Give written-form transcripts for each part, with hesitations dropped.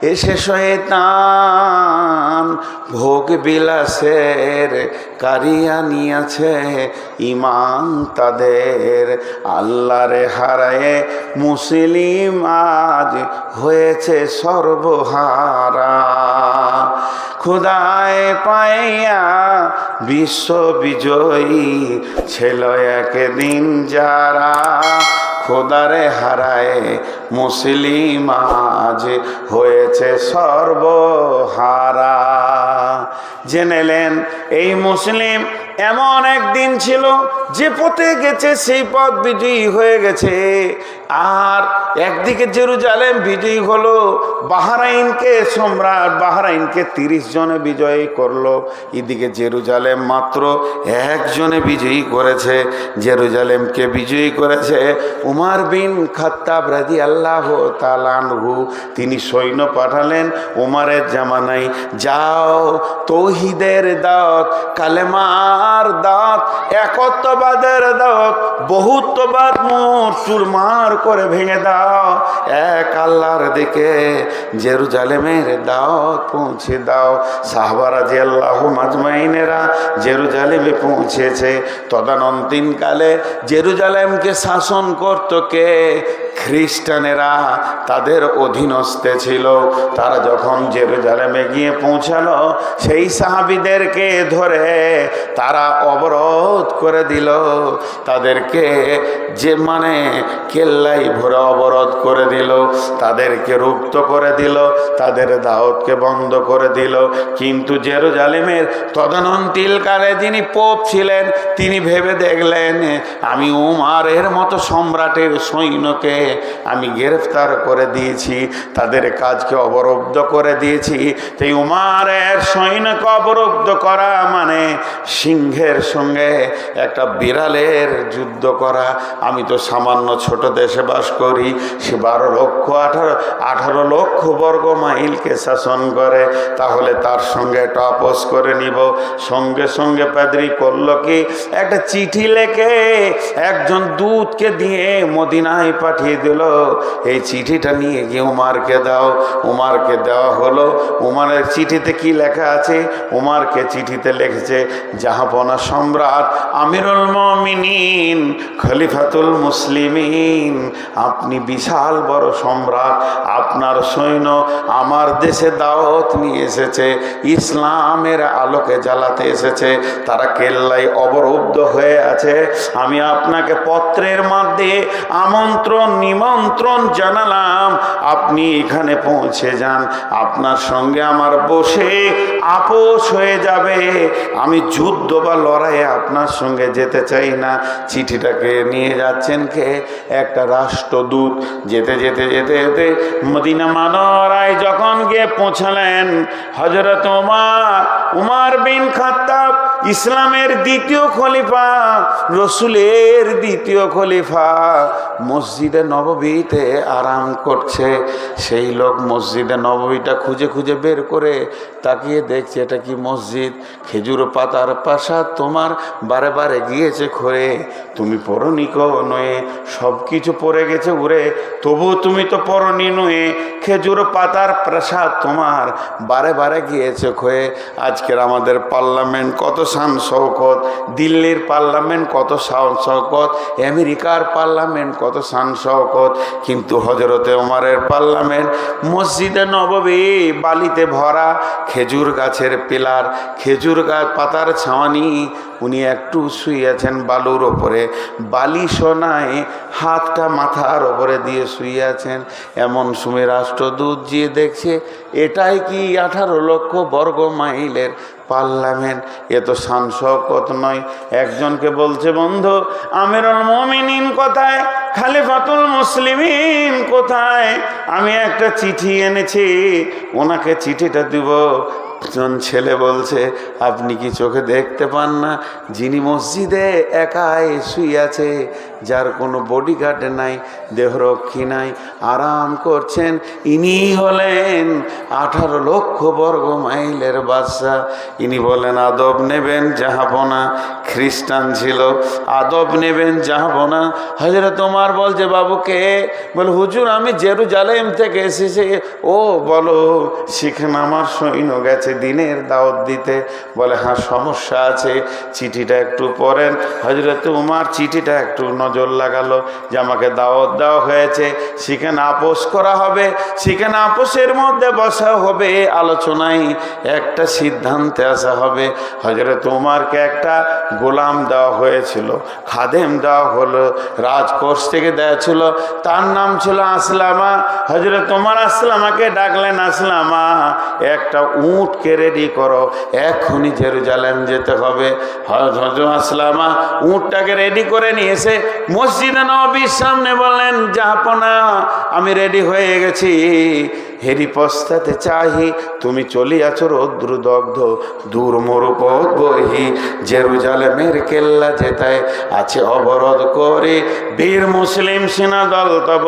এসে শয়তান ভোগ বিলাসের কারিয়া নিয়েছে ইমান তাদের। আল্লাহরে হারায়ে মুসলিম আজ হয়েছে সর্বহারা। খুদায় পাইয়া বিশ্ব বিজয়ী ছিল একদিন যারা। খোদারে হারায় মুসলিম আজ হয়েছে সর্বহারা। জেনেলেন এই মুসলিম এমন একদিন ছিল যে পথে গেছে সেই পথ বিজয়ী হয়ে গেছে। আর একদিকে জেরুজালেম বিজয়ী হলো, বাহরাইনকে সম্রাট বাহরাইনকে 30 জনে বিজয়ী করলো। এদিকে জেরুজালেম মাত্র একজনে বিজয়ী করেছে। জেরুজালেমকে বিজয়ী করেছে উমর বিন খাত্তাব রাদিয়াল্লাহু তাআলা আনহু। তিনি সৈন্য পাঠালেন উমরের জামানায়, যাও তৌহিদের দাওয়াত, কালেমার দাওয়াত, একত্ববাদের দাওয়াত, বহুত্ববাদ চুরমার করে ভেঙে দাও, এক আল্লাহর দিকে জেরুজালেমের দাওয়াত পৌঁছে দাও। সাহাবা রাদিয়াল্লাহু আজমাইনেরা জেরুজালেমে পৌঁছেছে। তদানীন্তনকালে জেরুজালেমকে শাসন করত কে? খ্রিস্টানেরা তাদের অধীনস্থে ছিল। তারা যখন জেরুজালেমে গিয়ে পৌঁছালো, সেই সাহাবীদেরকে ধরে তারা অবরোধ করে দিল। তাদেরকে যে কেল্লাই ভরে অবরোধ করে দিল, তাদেরকে রুক্ত করে দিল, তাদের দাওয়াতকে বন্ধ করে দিল। কিন্তু জেরুজালেমের তদানীন্তনকালে যিনি পোপ ছিলেন, তিনি ভেবে দেখলেন আমি উমরের মতো সম্রাটের সৈন্যকে আমি গ্রেফতার করে দিয়েছি, তাদের কাজকে অবরুদ্ধ করে দিয়েছি। তাই উমরের সৈন্যকে অবরুদ্ধ করা মানে সিংহের সঙ্গে একটা বিড়ালের যুদ্ধ করা। আমি তো সামান্য ছোট দেশে বাস করি, সে 18 লক্ষ বর্গ মাইলকে শাসন করে, তাহলে তার সঙ্গে একটা আপোষ করে নিব। সঙ্গে সঙ্গে পাদ্রী করলো কি, একটা চিঠি লেখে একজন দূতকে দিয়ে মদিনায় পাঠিয়ে দিল। এই চিঠিটা নিয়ে গিয়ে উমরকে দাও। উমরকে দেওয়া হলো। উমরের চিঠিতে কি লেখা আছে? উমরকে চিঠিতে লিখেছে, জাহাপনা সম্রাট আমিরুল মুমিনিন খলিফাতুল মুসলিমিন, আপনি বিশাল বড় সম্রাট, আপনার সৈন্য আমার দেশে দাওয়াত নিয়ে এসেছে, ইসলামের আলোকে জ্বালাতে এসেছে, তারা কেল্লায় অবরুদ্ধ হয়ে আছে। আমি আপনাকে পত্রের মাধ্যমে আমন্ত্রণ নিমন্ত্রণ জানালাম, আপনি এখানে পৌঁছে যান, আপনার সঙ্গে আমার বসে আপোষ হয়ে যাবে। আমি যুদ্ধ বা লড়াইয়ে আপনার সঙ্গে যেতে চাই না। চিঠিটাকে নিয়ে যাচ্ছেন কে? একটা রাষ্ট্রদূত। যেতে যেতে যেতে যেতে মদিনা মানরায় যখন গিয়ে পৌঁছালেন, হযরত উমর বিন খাত্তাব ইসলামের দ্বিতীয় খলিফা, রসুলের দ্বিতীয় খলিফা, মসজিদে নববীতে আরাম করছে। সেই লোক মসজিদে নববীটা খুঁজে খুঁজে বের করে তাকিয়ে দেখছে, এটা কি মসজিদ? খেজুর পাতার প্রাসাদ তোমার বারে বারে গিয়েছে খরে, তুমি পরনি নয়ে, সব কিছু পড়ে গেছে উড়ে, তবু তুমি তো পরনি নয়ে। খেজুর পাতার প্রাসাদ তোমার বারে বারে গিয়েছে ক্ষয়ে। আজকের আমাদের পার্লামেন্ট কত শান শৌকত, দিল্লির পার্লামেন্ট কত শান শৌকত, আমেরিকার পার্লামেন্ট কত শান শৌকত, কিন্তু হজরতে ওমরের পার্লামেন্ট মসজিদে নববী বালিতে ভরা, খেজুর গাছের পিলার, খেজুর গাছ পাতার ছাওয়ানি, উনি একটু শুয়ে আছেন বালুর ওপরে, বালি সোনায় হাতটা মাথার ওপরে দিয়ে শুয়ে আছেন। এমন সময় রাষ্ট্রদূত যে দেখছে, এটাই কি 18 লক্ষ বর্গ মাইলের পার্লামেন্ট? এ তো শান শওকত নয়। একজনকে বলছে, বন্ধু আমিরুল মুমিনিন কোথায়? খলিফাতুল মুসলিমিন কোথায়? আমি একটা চিঠি এনেছি, ওনাকে চিঠিটা দিব। একজন ছেলে বলছে, আপনি কি চোখে দেখতে পান না যিনি মসজিদে একাই শুয়ে আছে, যার কোনো বডিগার্ড নাই, দেহরক্ষী নাই, আরাম করছেন, ইনি হলেন 18 লক্ষ বর্গ মাইলের বাদশা। ইনি বলেন আদব নেবেন জাহাপনা। খ্রিস্টান ছিল, আদব নেবেন জাহাপনা। হযরত ওমর বলছে বাবুকে, বলে হুজুর আমি জেরুজালেম থেকে এসেছি। ও বলো, সেখানে আমার সৈন্য গেছে দিনের দাওয়াত দিতে। বলে হ্যাঁ সমস্যা আছে, চিঠিটা একটু পড়েন। হযরত ওমর চিঠিটা একটু নজর লাগালো যে আমাকে দাওয়াত দেওয়া হয়েছে, সেখানে আপোষ করা হবে, সেখানে আপোষের মধ্যে বসা হবে, আলোচনায় একটা সিদ্ধান্তে আসা হবে। হযরত ওমরকে একটা গোলাম দেওয়া হয়েছিল, খাদেম দেওয়া হলো, রাজকোষ থেকে দেওয়া ছিল, তার নাম ছিল আসলামা। হযরত ওমর আসলামাকে ডাকলেন, আসলামা একটা উটকে রেডি করো, এখনই জেরুজালেম যেতে হবে। হযরত আসলামা উটটাকে রেডি করে নিয়ে এসে মসজিদে নববীর সামনে বললেন, জাহাপনা আমি রেডি হয়ে গেছি, হেরি পস্তাতে চাহি, তুমি চলিয়াছ রৌদ্রদগ্ধ দূর মরুপথ বহি, জেরুজালেমের কেল্লা যেতায় আছে অবরোধ করে, বীর মুসলিম সেনা দল তব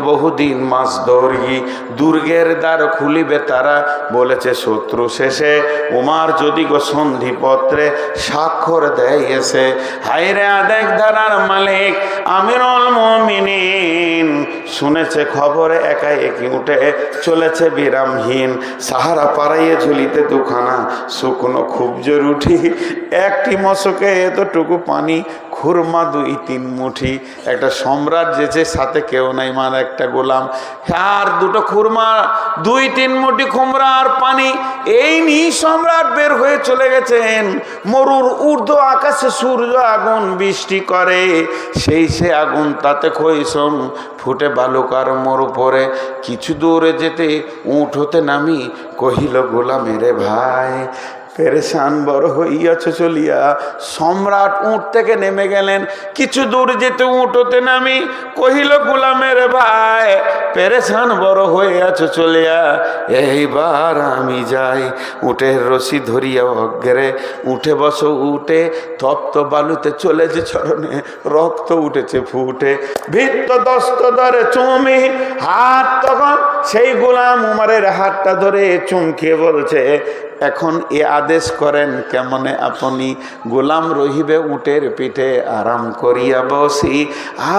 বহুদিন মাস দৌড়ি, দুর্গের দ্বার খুলিবে তারা, বলেছে শত্রু শেষে, ওমর যদি গো সন্ধিপত্রে স্বাক্ষর দেয় এসে। হায়রে আদেক ধারার মালিক আমিরুল মুমিনিন শুনেছে খবরে একাই একই উঠে চলেছে বিরামহীন, সাহারা পাড়াইয়ে ঝুলিতে দুখানা শুকনো খুব জরুরি, একটি মশকে এতটুকু পানি, খুরমা 2-3 মুঠি। একটা সম্রাট যেছে, সাথে কেউ নাই, মানে একটা গোলাম, আর 2টো খুরমা, 2-3 মুঠি খুমরা আর পানি, এই নিয়ে সম্রাট বের হয়ে চলে গেছেন। মরুর ঊর্ধ্ব আকাশে সূর্য আগুন বৃষ্টি করে, সেই সে আগুন তাতে খৈসম ফুটে বালুকার মরু পরে, কিছু দূরে যেতে উঠ হতে নামি, কহিল গোলামের ভাই পেরেশান বড় হইয়াছ চলিয়া। সম্রাট উঠ থেকে নেমে গেলেন, কিছু দূর যেতে উঠ হতে নামি, কহিল গোলামের ভাই পেরেশান বড় হইয়াছ চলিয়া, এইবার আমি যাই। উটের রশি ধরিয়া অগ্রে উঠে বসো, উঠে তপ্ত বালুতে চলেছে চরণে, রক্ত উঠেছে ফুটে, ভিত্ত দস্ত ধরে চুমি হাত, তখন সেই গোলাম উমরের হাতটা ধরে চুমকিয়ে বলছে, এখন এ আদেশ করেন কেমনে আপনি, গোলাম রহিবে উটের পিঠে আরাম করিয়া বসি,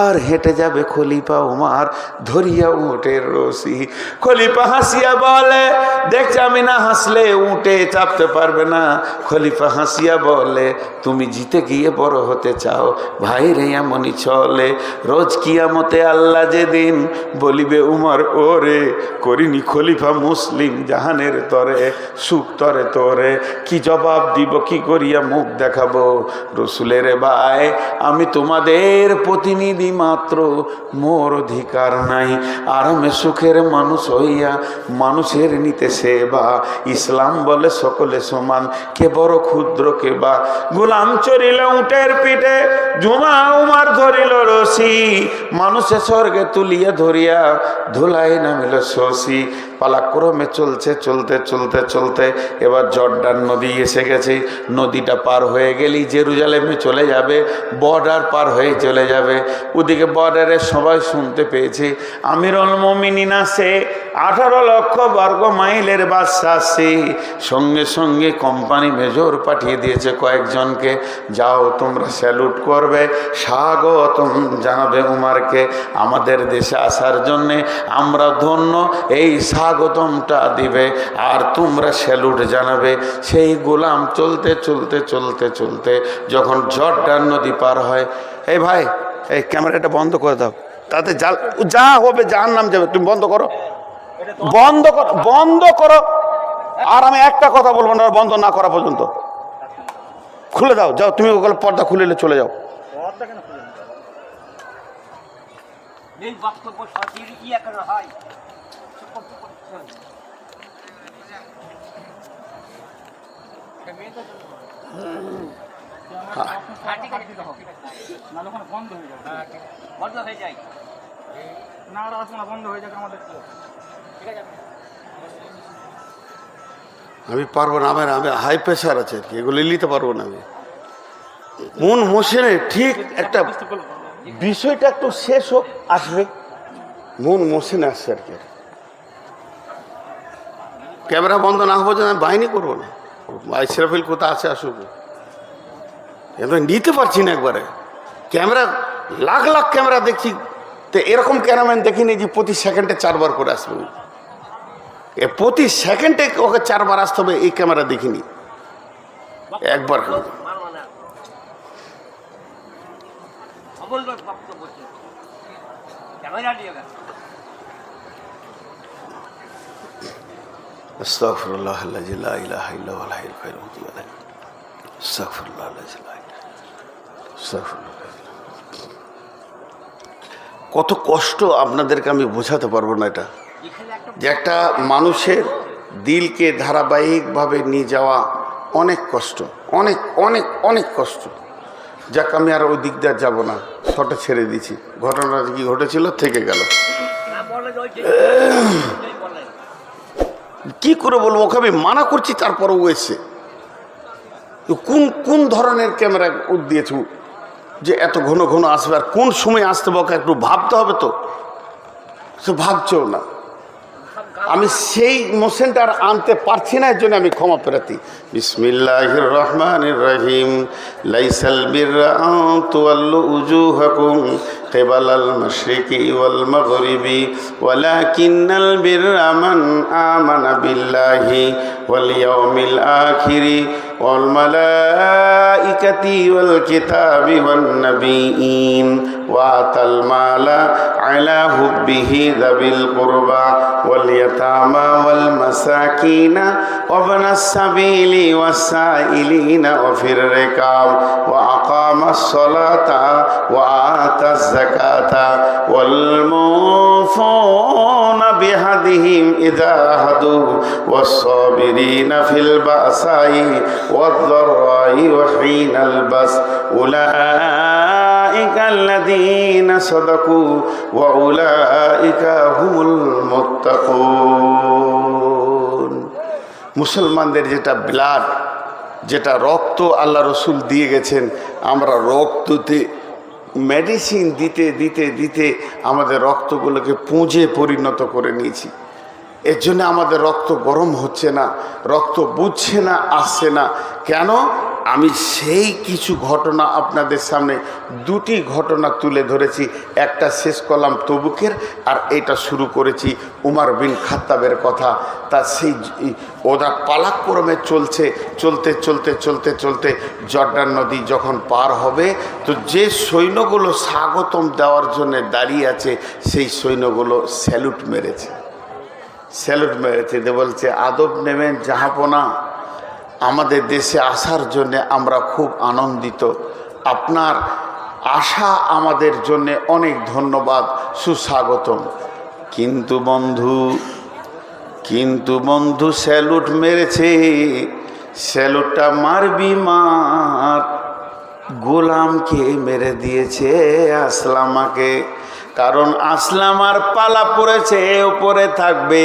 আর হেঁটে যাবে খলিফা উমর ধরিয়া উটের রশি। খলিফা হাসিয়া বলে, দেখছি আমি না হাসলে উটে চাপতে পারবে না। খলিফা হাসিয়া বলে, তুমি জিতে গিয়ে বড় হতে চাও, ভাই রে এমনই চলে, রোজ কিয়ামতে আল্লাহ যেদিন বলিবে উমর ওরে, করিনি খলিফা মুসলিম জাহানের তরে, সুখ তরে তোরে, কি জবাব দিব, কি করিয়া মুখ দেখাবো। রসুলের ভাই আমি তোমাদের প্রতিনিধি মাত্র, মোর অধিকার নাই, আরামে সুখের মানুষ হইয়া মানুষের নিতে সেবা, ইসলাম বলে সকলে সমান, কে বড় ক্ষুদ্র কে বা। গোলাম চড়িল উটের পিঠে, জুমা উমার ধরিল রশি, মানুষে স্বর্গে তুলিয়া ধরিয়া ধুলাই নামিল শশী। পালাক্রমে চলছে চলতে চলতে চলতে এবার জর্ডান নদী এসে গেছে। নদীটা পার হয়ে গেলেই জেরুজালেমে চলে যাবে, বর্ডার পার হয়ে চলে যাবে। ওদিকে বর্ডারে সবাই শুনতে পেয়েছে আমিরুল মুমিনিন আসে, 18 লক্ষ বর্গ মাইলের বাদশা আসে। সঙ্গে সঙ্গে কোম্পানি মেজর পাঠিয়ে দিয়েছে কয়েকজনকে, যাও তোমরা স্যালুট করবে, স্বাগতম জানাবে উমারকে আমাদের দেশে আসার জন্যে, আমরা ধন্য, এই স্বাগতমটা দিবে আর তোমরা স্যালুট জানাবে। সেই গোলাম চলতে চলতে চলতে চলতে যখন জর্ডান নদী পার হয়, এই ভাই এই ক্যামেরাটা বন্ধ করে দাও, তাতে যা হবে যার নাম যাবে, তুমি বন্ধ করো, বন্ধ করো, বন্ধ করো। আর আমি একটা কথা বলবো না বন্ধ না করা পর্যন্ত। খুলে দাও, যাও তুমি ওগুলো পর্দা খুলে চলে যাও। আমি পারবো না, আমার আমি হাই প্রেশার আছে আর কি, এগুলো নিতে পারবো না আমি। মন মোশনে ঠিক একটা বিষয়টা একটু শেষ হোক, আসবে মন মোশনে আসছে আর কি। ক্যামেরা বন্ধ না হবো যে আমি বাহিনী করবো না। ইসরাফিল কোথা আছে আসুক, এবার নিতে পারছি না একবারে। ক্যামেরা লাখ লাখ ক্যামেরা দেখছি, তো এরকম ক্যামেরাম্যান দেখিনি যে প্রতি সেকেন্ডে 4 বার করে আসবে। প্রতি সেকেন্ডে ওকে 4 বার আসতে হবে, এই ক্যামেরা দেখিনি একবার। আস্তাগফিরুল্লাহ আল্লাযী লা ইলাহা ইল্লা হুয়াল হাইয়ুল কাইয়্যুম। আস্তাগফিরুল্লাহ আল্লাযী লা ইলাহা আস্তাগফিরুল্লাহ। কত কষ্ট আপনাদেরকে আমি বোঝাতে পারবো না। এটা যে একটা মানুষের দিলকে ধারাবাহিকভাবে নিয়ে যাওয়া অনেক কষ্ট, অনেক অনেক অনেক কষ্ট। যাক, আমি আর ওই দিক দিয়ে যাবো না, শর্টে ছেড়ে দিচ্ছি। ঘটনাটা কি ঘটেছিল থেকে গেল, কি করে বলবো? ওকে আমি মানা করছি, তারপরও ও এসে কোন কোন ধরনের ক্যামেরা দিয়েছ যে এত ঘন ঘন আসবে, আর কোন সময় আসতে হবে ওকে একটু ভাবতে হবে। তো সে ভাবছেও না। আমি সেই মোশনটা আর আনতে পারছি না, এর জন্য আমি ক্ষমা প্রার্থী। বিসমিল্লাহির রহমানির রহিম। লাইসাল বিররা আন তুওয়াল্লু উজুহাকুম কিবালাল মাশরিকি ওয়াল মাগরিবি ওয়ালাকিন্নাল বিররা মান আমানা বিল্লাহি ওয়াল ইয়াউমিল আখিরি ওয়াল মালাইকাতি ওয়াল কিতাবি ওয়ান নাবিয়্যিন ওয়া আতাল মালা আলা হুব্বিহি যাবিল কুরবা ওয়াল ইয়াতামা ওয়াল মাসাকিনা ওয়া ইবনাস সাবিলি ওয়াস সাইলিনা ওয়া ফির রিকাব ওয়া আকামাস সালাতা ওয়া আতাজ যাকাতা ওয়াল মুফুনা বিহাদিহিম ইযা হাদু ওয়াস সাবিরিনা ফিল বাসাই ওয়াদ দাররাই ওয়া হিনাল বাস উলাইকা আল্লাযীনা সাদাকু ওয়া উলাইকা হুমুল মুত্তাকুন। মুসলমানদের যেটা ব্লাড, যেটা রক্ত আল্লাহ রসুল দিয়ে গেছেন, আমরা রক্ততে মেডিসিন দিতে দিতে দিতে আমাদের রক্তগুলোকে পুঁজে পরিণত করে নিয়েছি। এর জন্য আমাদের রক্ত গরম হচ্ছে না, রক্ত বুঝছে না, আসছে না। কেন? আমি সেই কিছু ঘটনা আপনাদের সামনে 2টি ঘটনা তুলে ধরেছি। একটা শেষ করলাম তবুকের, আর এটা শুরু করেছি উমর বিন খাত্তাবের কথা। তা সেই ওরা পালাক্রমে চলছে, চলতে চলতে চলতে চলতে জর্ডান নদী যখন পার হবে, তো যে সৈন্যগুলো স্বাগতম দেওয়ার জন্য দাঁড়িয়ে আছে, সেই সৈন্যগুলো স্যালুট মেরেছে। স্যালুট মেরেছে, বলছে আদব নেবেন জাহাপনা, আমাদের দেশে আসার জন্য আমরা খুব আনন্দিত, আপনার আশা আমাদের জন্য অনেক ধন্যবাদ, সুস্বাগতম। কিন্তু বন্ধু স্যালুট মেরেছে, স্যালুটটা মারবি মার, গোলামকে মেরে দিয়েছে আসলামাকে। কারণ আসলামার পালা পড়েছে, উপরে থাকবে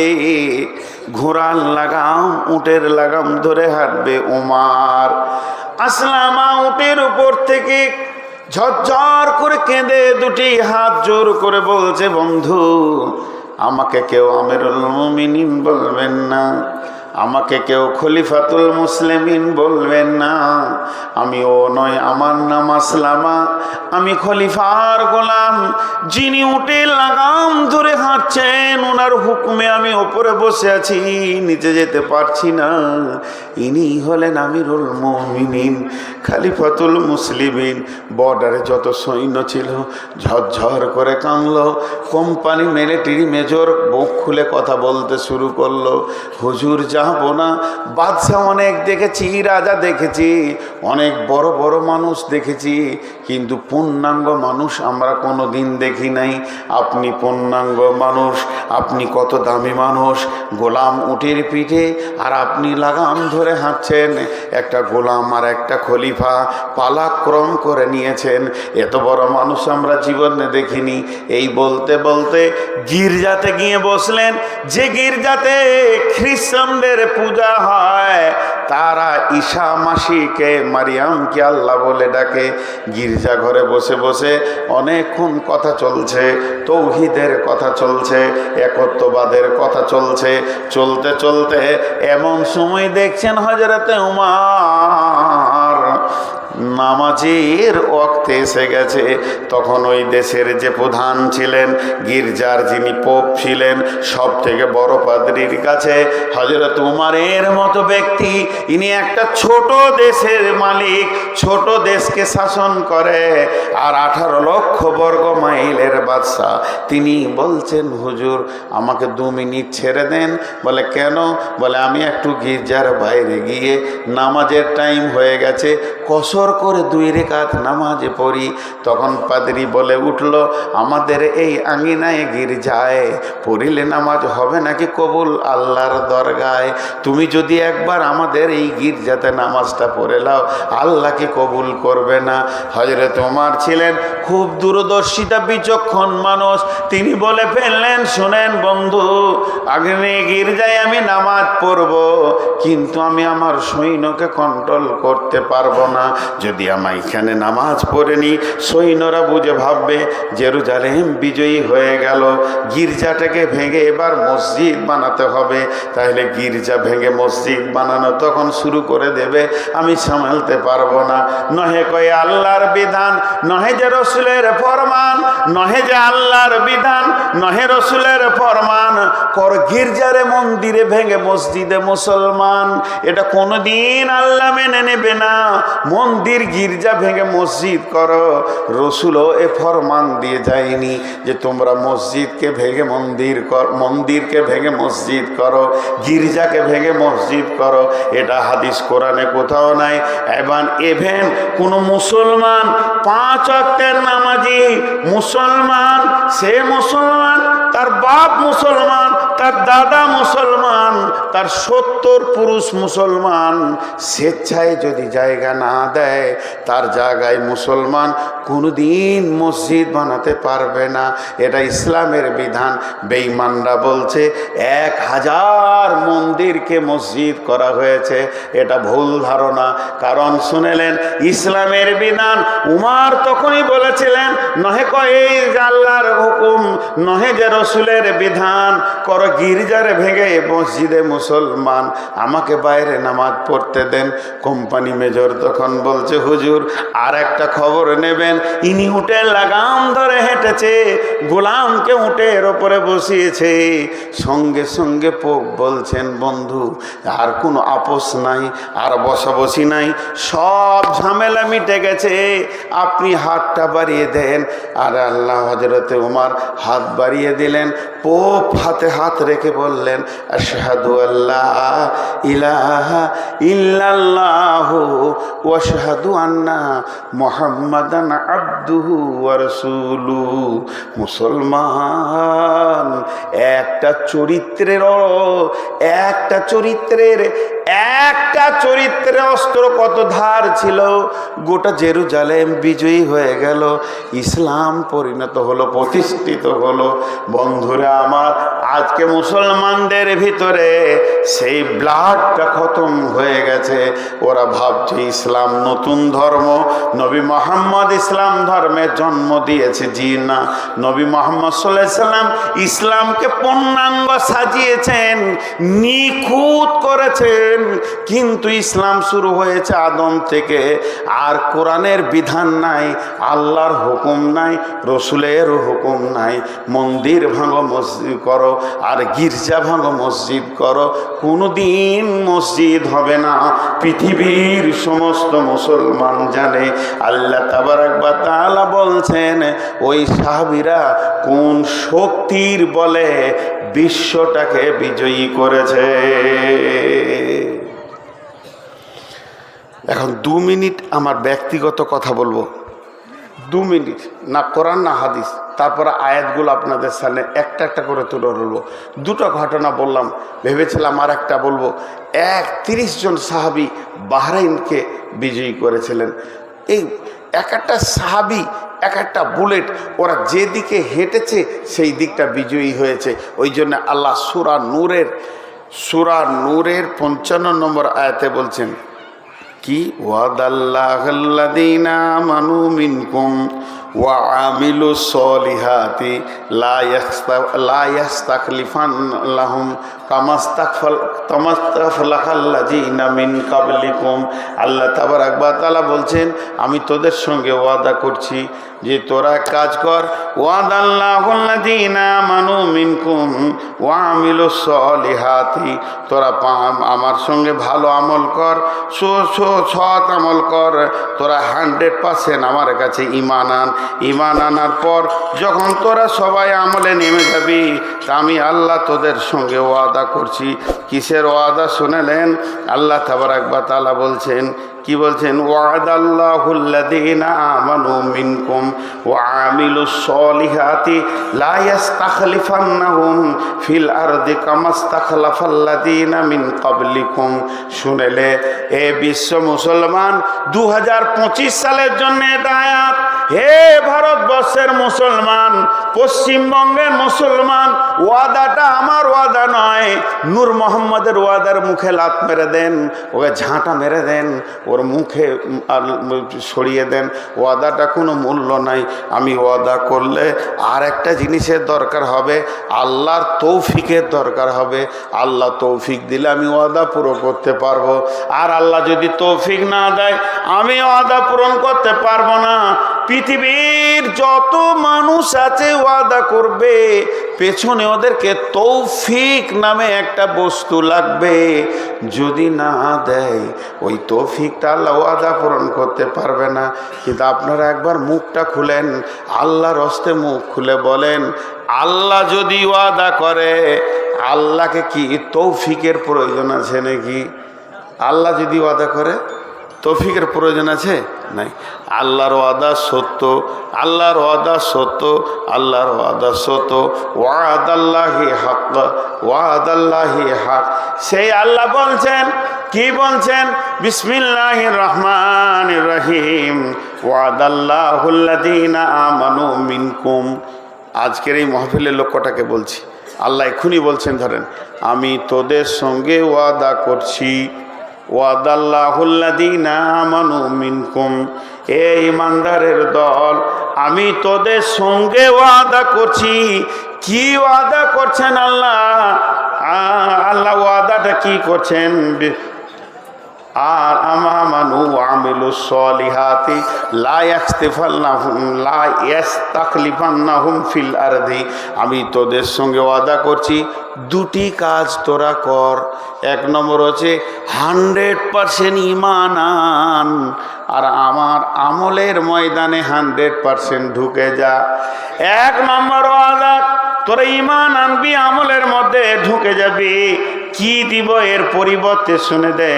ঘোড়ার লাগাম, উটের লাগাম ধরে হাঁটবে উমার। আসলামা উটের উপর থেকে ঝরঝর করে কেঁদে 2টি হাত জোর করে বলছে, বন্ধু আমাকে কেউ আমিরুল মুমিনিন বলবেন না, আমাকে কেউ খলিফাতুল মুসলিমিন বলবেন না, আমি ও নয়, আমার নাম আসলামা, আমি খলিফার গোলাম, যিনি উটে লাগাম ধরে হাঁটছেন, ওনার হুকুমে আমি ওপরে বসে আছি, নিচে যেতে পারছি না। ইনি হলেন আমিরুল মুমিনিন, খলিফাতুল মুসলিমিন। বর্ডারে যত সৈন্য ছিল ঝরঝর করে কাঁদলো। কোম্পানি মিলিটারি মেজর বুক খুলে কথা বলতে শুরু করলো, হুজুর যাবো না, বাদশাহ অনেক দেখেছি, রাজা দেখেছি, অনেক বড় বড় মানুষ দেখেছি, কিন্তু পূর্ণাঙ্গ মানুষ আমরা কোনো দিন দেখি নাই। আপনি পূর্ণাঙ্গ মানুষ, আপনি কত দামি মানুষ, গোলাম উটের পিঠে, আর আপনি লাগাম ধরে হাঁটছেন। একটা গোলাম আর একটা খলিফা পালাক্রম করে নিয়েছেন, এত বড় মানুষ আমরা জীবনে দেখিনি। এই বলতে বলতে গির্জাতে গিয়ে বসলেন, যে গির্জাতে খ্রিস্টানদের যাদের পূজা হয় তারা ঈশা মাসিকে মারিয়ামকে আল্লাহ বলে ডাকে। গির্জা ঘরে বসে বসে অনেকক্ষণ কথা চলছে, তৌহিদের কথা চলছে, একত্ববাদের কথা চলছে। চলতে চলতে এমন সময় দেখছেন হযরতে উমর নামাজের ওয়াক্তে এসে গেছে। তখন ওই দেশের যে প্রধান ছিলেন, গির্জার যিনি পোপ ছিলেন, সব থেকে বড় পাদ্রীর কাছে হযরত উমরের মতো ব্যক্তি, ইনি একটা ছোট দেশের মালিক, ছোট দেশকে শাসন করে, আর 18 লক্ষ বর্গ মাইলের বাদশা। তিনি বলছেন, হুজুর আমাকে 2 মিনিট ছেড়ে দেন। বলে কেন? বলে আমি একটু গির্জার বাইরে গিয়ে নামাজের টাইম হয়ে গেছে, কসর করে 2 রাকাত নামাজে পড়ি। তখন পাদ্রী বলে উঠল, আমাদের এই আঙ্গিনায় গির্জায় পড়িলে নামাজ হবে নাকি কবুল আল্লাহর দরগায়? তুমি যদি একবার আমাদের এই গির্জাতে নামাজটা পড়ে নাও, আল্লাহ কি কবুল করবে না? হযরত ওমর ছিলেন খুব দূরদর্শিতা বিচক্ষণ মানুষ। তিনি বলে ফেললেন, শোনেন বন্ধু, আগ্নে গির্জায় আমি নামাজ পড়ব, কিন্তু আমি আমার সৈন্যকে কন্ট্রোল করতে পারবো না। যদি আমার এখানে নামাজ পড়ে নি, সৈন্যরা বুঝে ভাববে জেরুজালেম বিজয়ী হয়ে গেল, গির্জাটাকে ভেঙে এবার মসজিদ বানাতে হবে। তাহলে গির্জা ভেঙে মসজিদ বানানো তখন শুরু করে দেবে, আমি সামলাতে পারবো না। নহে কয়ে আল্লাহর বিধান, নহে যে রসুলের ফরমান, নহে যে আল্লাহর বিধান, নহে রসুলের ফরমান, কর গির্জারে মন্দিরে ভেঙে মসজিদে মুসলমান। এটা কোনোদিন আল্লাহ মেনে নেবে না। মন্দির গির্জা ভেঙে মসজিদ করো, রসুলও এ ফরমান দিয়ে যায়নি যে তোমরা মসজিদকে ভেঙে মন্দির কর, মন্দিরকে ভেঙে মসজিদ করো, গির্জাকে ভেঙে মসজিদ করো। এটা হাদিস কোরআনে কোথাও নাই। এভেন কোনো মুসলমান 5 ওয়াক্তের নামাজি মুসলমান, সে মুসলমান, তার বাপ মুসলমান, তার দাদা মুসলমান, তার 70 পুরুষ মুসলমান, স্বেচ্ছায় যদি জায়গা না দেয়, তার জায়গায় মুসলমান কোনোদিন মসজিদ বানাতে পারবে না। এটা ইসলামের বিধান। বেঈমানরা বলছে 1000 মন্দিরকে মসজিদ করা হয়েছে, এটা ভুল ধারণা। কারণ শুনেলেন ইসলামের বিধান। উমর তখনই বলেছিলেন, নহে কয় এই আল্লাহর হুকুম, নহে যে রসুলের বিধান, কর গির্জারে ভেঙে মসজিদে মুসলমান, আমাকে বাইরে নামাজ পড়তে দেন। কোম্পানি মেজর তখন বলছে, হুজুর আর একটা খবর নেবেন। ইনি উটের লাগাম ধরে হেঁটেছে, গোলামকে উটের ওপরে বসিয়েছে। সঙ্গে সঙ্গে পোপ বলছেন, বন্ধু আর কোনো আপোষ নাই, আর বসাবসি নাই, সব ঝামেলা মিটে গেছে, আপনি হাতটা বাড়িয়ে দেন। আর আল্লাহ হযরতে উমর হাত বাড়িয়ে দিলেন। পোপ হাতে হাত রেখে বললেন, আশহাদু আল্লা ইলাহা ইল্লাল্লাহু ওয়া আশহাদু আন্না মুহাম্মাদান আবদুহু ওয়া রাসূলুহু। মুসলমান একটা চরিত্রের অস্ত্র কত ধার ছিল। গোটা জেরুজালেম বিজয়ী হয়ে গেল, ইসলাম পরিণত হলো, প্রতিষ্ঠিত হলো। বন্ধুরা আমার, আজকে মুসলমানদের ভিতরে সেই ব্লাডটা খতম হয়ে গেছে। ওরা ভাবছে ইসলাম নতুন ধর্ম, নবী মুহাম্মদ ইসলাম ধর্মের জন্ম দিয়েছে। জি না, নবী মুহাম্মদ সাল্লাল্লাহু আলাইহি সাল্লাম ইসলামকে পূর্ণাঙ্গ সাজিয়েছেন, নিখুঁত করেছেন। কিন্তু ইসলাম শুরু হয়েছে আদম থেকে। আর কোরআনের বিধান নাই, আল্লাহর হুকুম নাই, রসুলের হুকুম নাই। মন্দির ভাঙো মসজিদ করো, আর গির্জা ভাঙো মসজিদ করো, কোনোদিন মসজিদ হবে না। পৃথিবীর সমস্ত মুসলমান জানে। আল্লাহ তাবারাক ওয়া তাআলা বলছেন, ওই সাহাবীরা কোন শক্তির বলে বিশ্বটাকে বিজয়ী করেছে। এখন 2 মিনিট আমার ব্যক্তিগত কথা বলবো, 2 মিনিট, না কোরআন না হাদিস। তারপরে আয়াতগুলো আপনাদের সামনে একটা একটা করে তুলে ধরবো। 2টা ঘটনা বললাম, ভেবেছিলাম আর একটা বলবো। 30 জন সাহাবী বাহরাইনকে বিজয়ী করেছিলেন। এই এক একটা সাহাবী, এক একটা বুলেট, ওরা যেদিকে হেঁটেছে সেই দিকটা বিজয়ী হয়েছে। ওই জন্য আল্লাহ সূরা নূরের সূরা নূরের 55 নম্বর আয়াতে বলছেন কি, ওয়াদাল্লাহুল্লাযীনা আমানু মিনকুম ওয়া আমিলুস সলিহাতি লা ইয়াস্তাখলিফান্নাহুম কামাস্তাখলাফাল্লাযীনা মিন কাবলিকুম। আল্লাহ তাবারাক ওয়া তাআলা বলছেন, আমি তোদের সঙ্গে ওয়াদা করছি যে তোরা কাজ কর। ওয়াদাল্লাহুল্লাযীনা আমানু মিনকুম ওয়া আমিলুস সলিহাতি, তোরা আমার সঙ্গে ভালো আমল কর, সৎ আমল কর। তোরা 100% আমার কাছে ঈমান আন। ঈমান আনার পর যখন তোরা সবাই আমলে নেমে যাবি, তা আমি আল্লাহ তোদের সঙ্গে ওয়াদা করছি। কিসের ওয়াদা শুনেলেন? আল্লাহ তাবারাক ওয়া তাআলা বলছেন, কি বলছেন? ওয়াদাল্লাহুল্লাযীনা আমানু মিনকুম ওয়া আমিলুস সলিহাতি লা ইয়াস্তাখলিফান্নাহুম ফিল আরদি কামাস্তাখলাফাল্লাযীনা মিন ক্বাবলিকুম। শুনেলে এ বিশ্ব মুসলমান, 2025 সালের জন্য এটা আয়াত। হে ভারতবর্ষের মুসলমান, পশ্চিমবঙ্গের মুসলমান, ওয়াদাটা আমার ওয়াদা নয়, নূর মোহাম্মদের ওয়াদার মুখে লাত মেরে দেন, ওকে ঝাঁটা মেরে দেন, ওর মুখে সরিয়ে দেন। ওয়াদাটা কোনো মূল্য নাই। আমি ওয়াদা করলে আর একটা জিনিসের দরকার হবে, আল্লাহর তৌফিকের দরকার হবে। আল্লাহ তৌফিক দিলে আমি ওয়াদা পূরণ করতে পারবো, আর আল্লাহ যদি তৌফিক না দেয় আমি ওয়াদা পূরণ করতে পারবো না। পৃথিবীর যত মানুষ আছে ওয়াদা করবে, পেছনে ওদেরকে তৌফিক নামে একটা বস্তু লাগবে। যদি না দেয় ওই তৌফিকটা আল্লাহ ওয়াদা পূরণ করতে পারবে না। কিন্তু আপনারা একবার মুখটা খুলেন, আল্লাহর হস্তে মুখ খুলে বলেন, আল্লাহ যদি ওয়াদা করে, আল্লাহকে কি তৌফিকের প্রয়োজন আছে নাকি? আল্লাহ যদি ওয়াদা করে তৌফিকের প্রয়োজন আছে? নাই। আল্লাহর ওয়াদা সত্য, আল্লাহর ওয়াদা সত্য, আল্লাহর ওয়াদা সত্য। ওয়াদাল্লাহি হক, ওয়াদাল্লাহি হক। সেই আল্লাহ বলছেন, কি বলছেন? বিসমিল্লাহির রহমানির রহিম, ওয়াদাল্লাহুল্লাযীনা আমানু মিনকুম। আজকের এই মাহফিলের লক্ষ্যটাকে বলছি। আল্লাহ এখনই বলছেন, ধরেন, আমি তোদের সঙ্গে ওয়াদা করছি। ওয়াদাল্লাহুল্লাযীনা আমানু মিনকুম, এ ঈমানদারের দল, আমি তোদের সঙ্গে ওয়াদা করছি। কি ওয়াদা করছেন আল্লাহ? আল্লাহ ওয়াদাটা কি করছেন? আর আমানু ওয়া আমিলুস সলিহাতি লা ইয়াস্তাখলিফান্নাহুম ফিল আরদি। আমি তোদের সঙ্গে ওয়াদা করছি, দুটি কাজ তোরা কর। এক নম্বর হচ্ছে 100% ঈমান আন, আর আমার আমলের ময়দানে 100% ঢুকে যা। এক নম্বর ওয়াদা, তোরা ঈমান আনবি, আমলের মধ্যে ঢুকে যাবি। কি দিব এর পরিবর্তে? শুনে দে,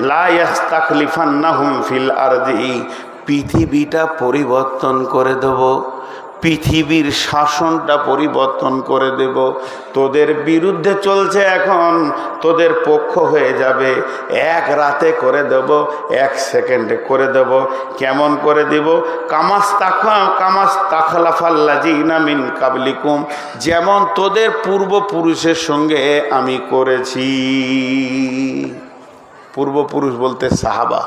লা ইয়াস্তাখলিফান্নাহুম ফিল আরদি, পৃথিবীটা পরিবর্তন করে দেব, পৃথিবীর শাসনটা পরিবর্তন করে দেব। তোদের বিরুদ্ধে চলছে এখন, তোদের পক্ষ হয়ে যাবে। এক রাতে করে দেব, 1 সেকেন্ডে করে দেব। কেমন করে দিব? কামাস্তাখলাফাল্লাযীনা মিন কাবলিকুম, যেমন তোদের পূর্বপুরুষের সঙ্গে আমি করেছি। পূর্বপুরুষ বলতে সাহাবা,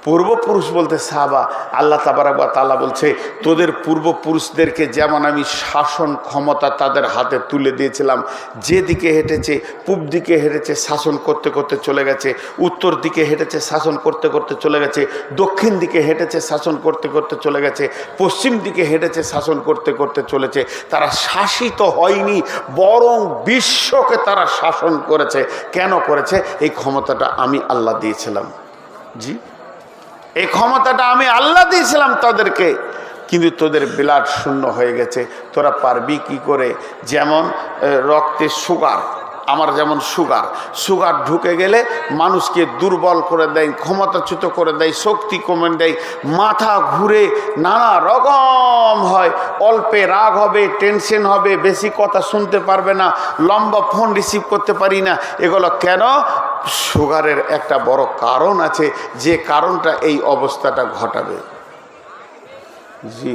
পূর্বপুরুষ বলতে সাহাবা। আল্লাহ তাবারাক ওয়া তাআলা বলছে, তোদের পূর্বপুরুষদেরকে যেমন আমি শাসন ক্ষমতা তাদের হাতে তুলে দিয়েছিলাম, যেদিকে হেঁটেছে, পূব দিকে হেঁটেছে, শাসন করতে করতে চলে গেছে, উত্তর দিকে হেঁটেছে, শাসন করতে করতে চলে গেছে, দক্ষিণ দিকে হেঁটেছে, শাসন করতে করতে চলে গেছে, পশ্চিম দিকে হেঁটেছে, শাসন করতে করতে চলেছে। তারা শাসিত হয়নি, বরং বিশ্বকে তারা শাসন করেছে। কেন করেছে? এই ক্ষমতাটা আমি আল্লাহ দিয়েছিলাম। জি, এই ক্ষমতাটা আমি আল্লাহ দিয়েছিলাম তাদেরকে। কিন্তু তোদের ব্লাড শূন্য হয়ে গেছে। তোরা পারবি কি করে? যেমন রক্তে সুগার, আমার যেমন সুগার ঢুকে গেলে মানুষকে দুর্বল করে দেয়, ক্ষমতাচ্যুত করে দেয়, শক্তি কমে দেয়, মাথা ঘুরে, নানা রকম হয়। অল্পে রাগ হবে, টেনশন হবে, বেশি কথা শুনতে পারবে না, লম্বা ফোন রিসিভ করতে পারি না। এগুলো কেন? সুগারের একটা বড় কারণ আছে, যে কারণটা এই অবস্থাটা ঘটাবে। জি,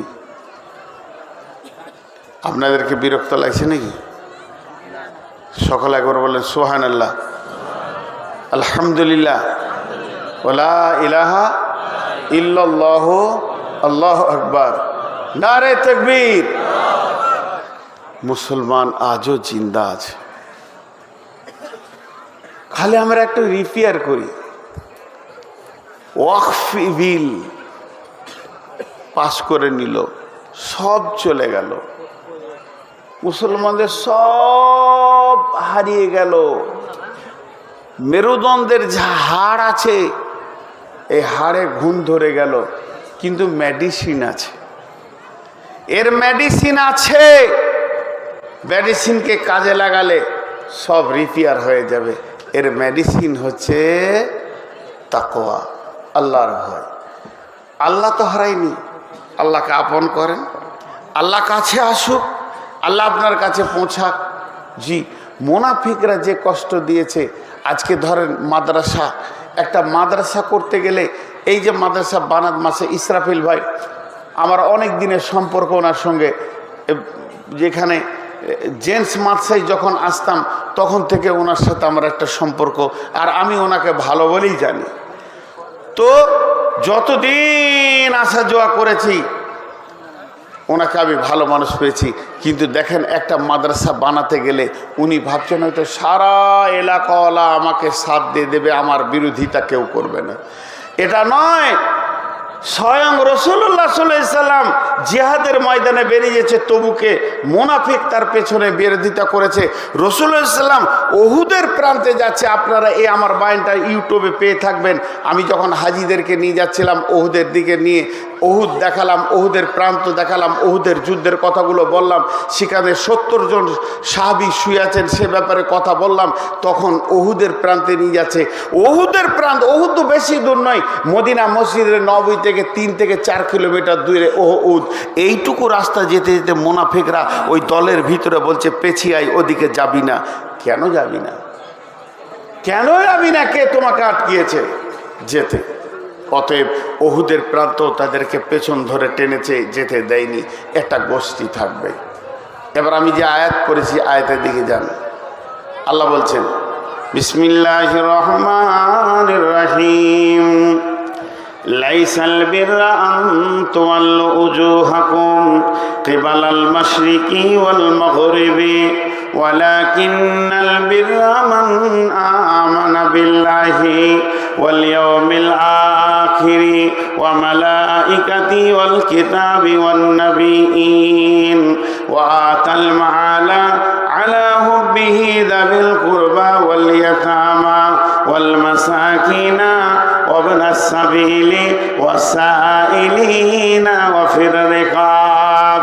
আপনাদেরকে বিরক্ত লাগছে নাকি? সকলে একবার বললেন সুবহানাল্লাহ, আলহামদুলিল্লাহ, ওয়া ইলাহা ইল্লাল্লাহু, আল্লাহু আকবার, নারে তাকবীর। মুসলমান আজও জিন্দা আছে। খালি আমরা একটু রিপেয়ার করি। ওয়াকফ বিল পাস করে নিল, সব চলে গেল, মুসলমানদের সব হারিয়ে গেল। মেরুদণ্ডের যা হাড় আছে, এই হাড়ে ঘুণ ধরে গেল, কিন্তু মেডিসিন আছে, এর মেডিসিন আছে। মেডিসিনকে কাজে লাগালে সব রিপেয়ার হয়ে যাবে। এর মেডিসিন হচ্ছে তাকওয়া, আল্লাহর ভয়। আল্লাহ তো হারায়নি, আল্লাহকে আপন করেন, আল্লাহ কাছে আসুক, আল্লাহ আপনার কাছে পৌঁছাক। জি, মুনাফিকরা যে কষ্ট দিয়েছে, আজকে ধরেন মাদ্রাসা, একটা মাদ্রাসা করতে গেলে, এই যে মাদ্রাসা বানাত মাসে ইসরাফিল ভাই, আমার অনেক দিনের সম্পর্ক ওনার সঙ্গে, যেখানে জেন্টস মাদ্রাসায় যখন আসতাম তখন থেকে ওনার সাথে আমার একটা সম্পর্ক, আর আমি ওনাকে ভালো বলেই জানি। তো যতদিন আসা যাওয়া করেছি ওনাকে আমি ভালো মানুষ পেয়েছি। কিন্তু দেখেন, একটা মাদ্রাসা বানাতে গেলে উনি ভাবছেন হয়তো সারা এলাকাওয়ালা আমাকে সাথ দিয়ে দেবে, আমার বিরোধিতা কেউ করবে না। এটা নয়, স্বয়ং রাসূলুল্লাহ সাল্লাল্লাহু আলাইহি সাল্লাম জিহাদের ময়দানে বেরিয়েছে, তবুকে মুনাফিক তার পেছনে বিরোধিতা করেছে। রাসূলুল্লাহ সাল্লাল্লাহু আলাইহি সাল্লাম উহুদের প্রান্তে যাচ্ছে, আপনারা এই আমার বায়ানটা ইউটিউবে পেয়ে থাকবেন। আমি যখন হাজীদেরকে নিয়ে যাচ্ছিলাম উহুদের দিকে, নিয়ে উহুদ দেখালাম, উহুদের প্রান্ত দেখালাম, উহুদের যুদ্ধের কথাগুলো বললাম, সেখানে 70 জন সাহাবী শুয়ে আছেন, সে ব্যাপারে কথা বললাম। তখন উহুদের প্রান্তে নিয়ে যাচ্ছে, উহুদের প্রান্ত, উহুদ তো বেশি দূর নয়, মদিনা মসজিদের নববী থেকে 3 থেকে 4 কিলোমিটার দূরে উহুদ। এইটুকু রাস্তা যেতে যেতে মুনাফিকরা ওই দলের ভিতরে বলছে, পেছিয়ে আয়, ওদিকে যাবি না। কেন যাবি না? কেন যাবি না? কে তোমাকে আটকিয়েছে যেতে? অতএব উহুদের প্রান্ত তাদেরকে পেছন ধরে টেনেছে, যেতে দেয়নি। একটা গোষ্ঠী থাকবে। এবার আমি যে আয়াত পড়েছি, আয়াতের দিকে যান। আল্লাহ বলছেন, বিসমিল্লাহির রহমানির রহিম, লাইসাল বিররা আন তুওয়াল্লু উজুহাকুম কিবালাল মাশরিকি ওয়াল মাগরিবি ওয়ালাকিন্নাল বিররা মান আমানা বিল্লাহি ওয়াল ইয়াউমিল আখিরি ওয়া মালাইকাতি ওয়াল কিতাবি ওয়ান নাবিয়্যিন ওয়া আতাল মালা আলা হুব্বিহি যাবিল কুরবা ওয়াল ইয়াতামা ওয়াল মাসাকিনা وابن السبيل والسائلين وفي الرقاب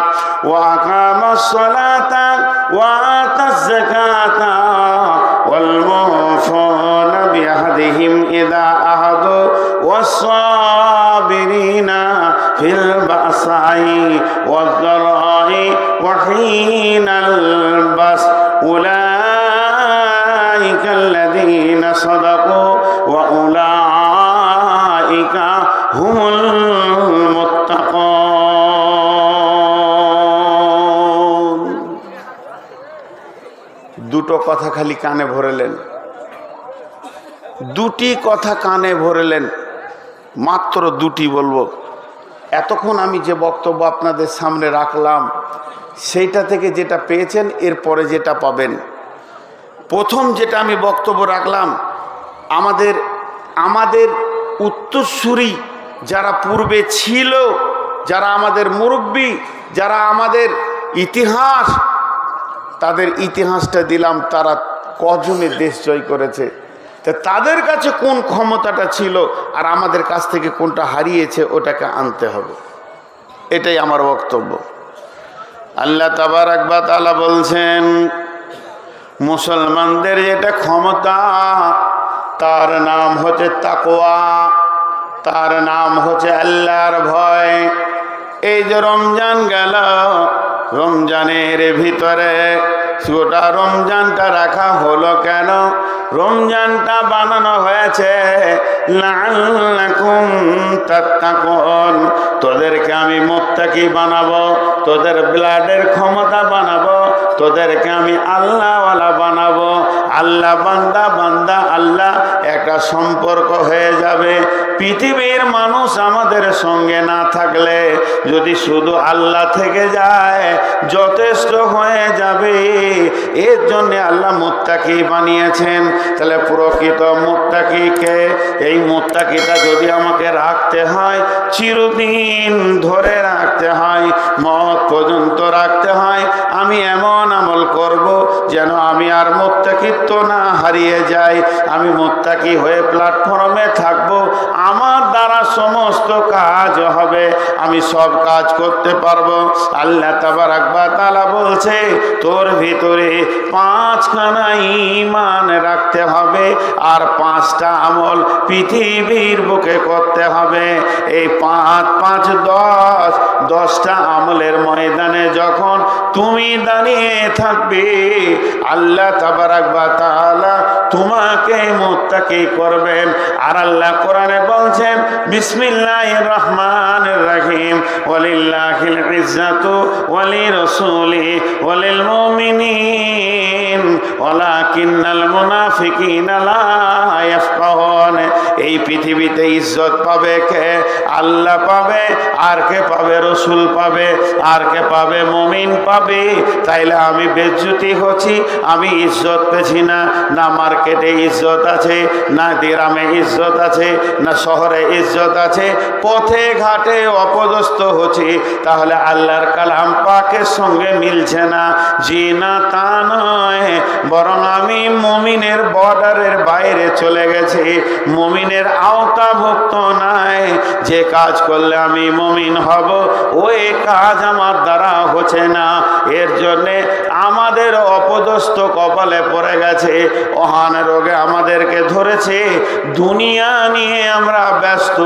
وأقام الصلاة وآتى الزكاة والموفون بعهدهم إذا عاهدوا والصابرين في البأساء والضراء وحين البأس أولئك الذين صدقوا وأولئك هم المتقون। দুটো কথা খালি কানে ভরেলেন, দুটি কথা কানে ভরেলেন, মাত্র দুটি বলবো। এতক্ষণ আমি যে বক্তব্য আপনাদের সামনে রাখলাম, সেইটা থেকে যেটা পেয়েছেন, এরপরে যেটা পাবেন। প্রথম যেটা আমি বক্তব্য রাখলাম, আমাদের উত্তরসূরি যারা পূর্বে ছিল, যারা আমাদের মুরব্বী, যারা আমাদের ইতিহাস, তাদের ইতিহাসটা দিলাম, তারা কজনে দেশ জয় করেছে, তা তাদের কাছে কোন ক্ষমতাটা ছিল আর আমাদের কাছ থেকে কোনটা হারিয়েছে, ওটাকে আনতে হবে। এটাই আমার বক্তব্য। আল্লাহ তাবারাক ওয়া তাআলা বলছেন, মুসলমানদের যেটা ক্ষমতা, তার নাম হচ্ছে তাকওয়া, তার নাম হচ্ছে আল্লাহর ভয়। এই যে রমজান গেল, রমজানের ভিতরে গোটা রমজানটা রাখা হলো কেন? রমজানটা বানানো হয়েছে লাআল্লাকুম তাত্তাকুন, তোদেরকে আমি মুত্তাকি বানাবো, তোদের ব্লাডের ক্ষমতা বানাবো, তোদেরকে আমি আল্লাহওয়ালা বানাবো। আল্লাহ বান্দা, বান্দা আল্লাহ একটা সম্পর্ক হয়ে যাবে। পৃথিবীর মানুষ আমাদের সঙ্গে না থাকলে যদি শুধু আল্লাহ থেকে যায় যথেষ্ট হয়ে যাবে। এর জন্যে আল্লাহ মুত্তাকি বানিয়েছেন। তাহলে প্রকৃত মুত্তাকিকে, এই মুত্তাকিটা যদি আমাকে রাখতে হয়, চিরদিন ধরে রাখতে হয়, মওত পর্যন্ত রাখতে হয়, আমি এমন আমল করব যেন আমি আর মুত্তাকিত্ব না হারিয়ে যাই। আমি মুত্তাকি হয়ে প্ল্যাটফর্মে থাকব, আমার দ্বারা সমস্ত কাজ হবে, আমি সব কাজ করতে পারবো। আল্লাহ তাবারাক ওয়া তাআলা বলছে তোর ভিতরে 5খানা ঈমান রাখতে হবে আর 5টা আমল পৃথিবীর বুকে করতে হবে। এই 5 5 10 10টা আমলের ময়দানে যখন তুমি দাঁড়িয়ে থাকবে, আল্লাহ তাবারাক ওয়া তাআলা তোমাকে মুত্তাকি করবেন। আর আল্লাহ কোরআনে বলছেন বিসমিল্লাহির রহমানির রহিম, ওয়ালিল্লাহিল ইজ্জাতু ওয়ালিরাসূলি ওয়ালিল মুমিনিন ওয়ালাকিন্নাল মুনাফিকিনা লা ইয়াফকাহুন। এই পৃথিবীতে ইজ্জত পাবে কে? আল্লাহ পাবে। আর কে পাবে? রসুল পাবে। আর কে পাবে? মুমিন পাবে। তাইলে আমি বেজ্জতি হচ্ছি, আমি ইজ্জত পেছি না। না মার্কেটে ইজ্জত আছে, না গ্রামে ইজ্জত আছে, না শহরে ইজ্জত আছে, পথে ঘাটে অপদস্থ হচ্ছে। তাহলে আল্লাহর কালাম পাকের সঙ্গে মিলছে না। জি না, তা নয়, বরং আমি মুমিনের বর্ডারের বাইরে চলে গেছি, মুমিনের আওতাভুক্ত নাই। যে কাজ করলে আমি মুমিন হব ওই কাজ আমার দ্বারা হচ্ছে না। এর জন্যে আমাদের অপদস্থ কপালে পড়ে গেছে, অহান রোগে আমাদেরকে ধরেছে। দুনিয়া নিয়ে আমরা ব্যস্ত,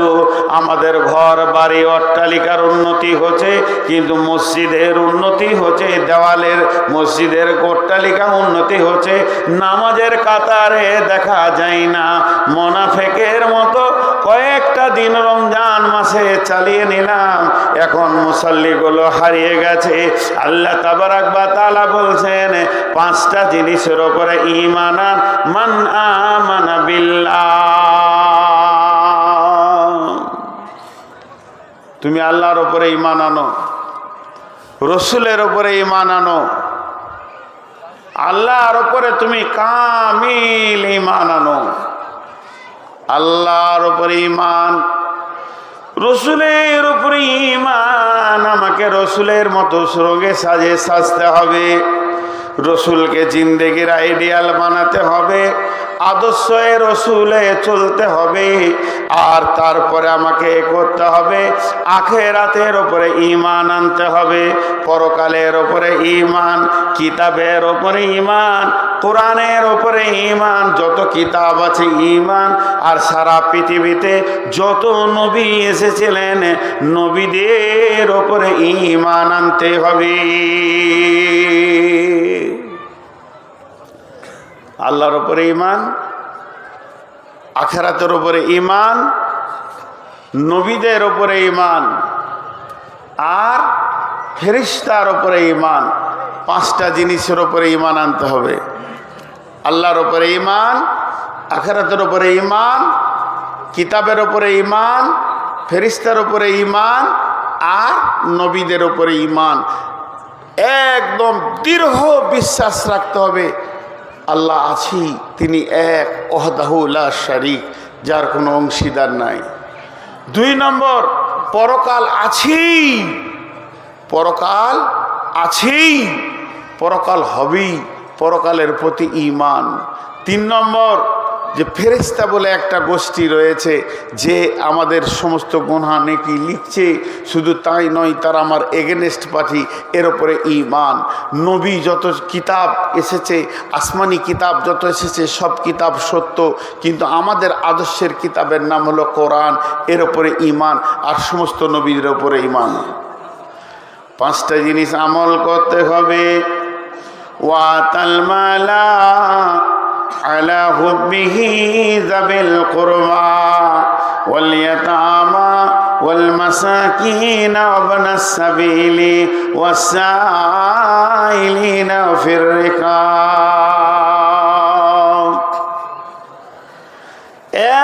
আমাদের ঘর বাড়ি অট্টালিকার উন্নতি হচ্ছে, কিন্তু মসজিদের উন্নতি হচ্ছে, দেওয়ালের মসজিদের অট্টালিকা উন্নতি হচ্ছে, নামাজের কাতারে দেখা যায় না। মুনাফিকের মতো কয়েকটা দিন রমজান মাসে চালিয়ে নিলাম, এখন মুসাল্লিগুলো হারিয়ে গেছে। আল্লাহ তাবারাক ওয়া তাআলা বলছেন 5টা জিনিসের উপরে ঈমান আন, মান আমানা বিল্লাহ। তুমি আল্লাহর উপরে ঈমান আনো, রসুলের উপরে ঈমান আনো, আল্লাহর উপরে তুমি কামিল ঈমান আনো। আল্লাহর উপরে ঈমান, রসুলের উপরে ঈমান। আমাকে রসুলের মতো রোগে সাজে সাজতে হবে, রসুলকে জিন্দেগির আইডিয়াল বানাতে হবে, আদর্শে রসুলে চলতে হবে। আর তারপরে আমাকে করতে হবে আখেরাতের উপরে ঈমান আনতে হবে, পরকালের উপরে ঈমান, কিতাবের উপরে ঈমান, কোরআনের উপরে ঈমান, যত কিতাব আছে ঈমান। আর সারা পৃথিবীতে যত নবী এসেছিলেন নবীদের উপরে ঈমান আনতে হবে। আল্লাহর উপরে ঈমান, আখিরাতের উপরে ঈমান, নবীদের উপরে ঈমান, আর ফেরেশতার উপরে ঈমান। 5টা জিনিসের উপরে ঈমান আনতে হবে। আল্লাহর উপরে ঈমান, আখিরাতের উপরে ঈমান, কিতাবের উপরে ঈমান, ফেরেশতার উপরে ঈমান, আর নবীদের উপরে ঈমান। একদম দৃঢ় বিশ্বাস রাখতে হবে আল্লাহ আছি, তিনি এক, ওয়াহদাহু লা শারীক, যার কোনো অংশীদার নাই। 2 নম্বর, পরকাল আছেই, পরকাল আছেই, পরকাল হবেই, পরকালের প্রতি ঈমান। 3 নম্বর, যে ফেরেশতা বলে একটা গোষ্ঠী রয়েছে যে আমাদের সমস্ত গুনাহ নেকি লিখছে, শুধু তাই নয়, তারা আমার এগেনস্ট পার্টি, এর উপরে ঈমান। নবী যত কিতাব এসেছে, আসমানি কিতাব যত এসেছে, সব কিতাব সত্য, কিন্তু আমাদের আদর্শের কিতাবের নাম হলো কোরআন, এর উপরে ঈমান। আর সমস্ত নবীর উপরে ঈমান। 5টা জিনিস আমল করতে হবে। ওয়াতাল মালা আলা হুব্বিহি যাবিল কুরবা ওয়াল ইয়াতামা ওয়াল মাসাকিন ওয়াবনাস সাবিলি ওয়াসাইলিনা ফির রিকাব।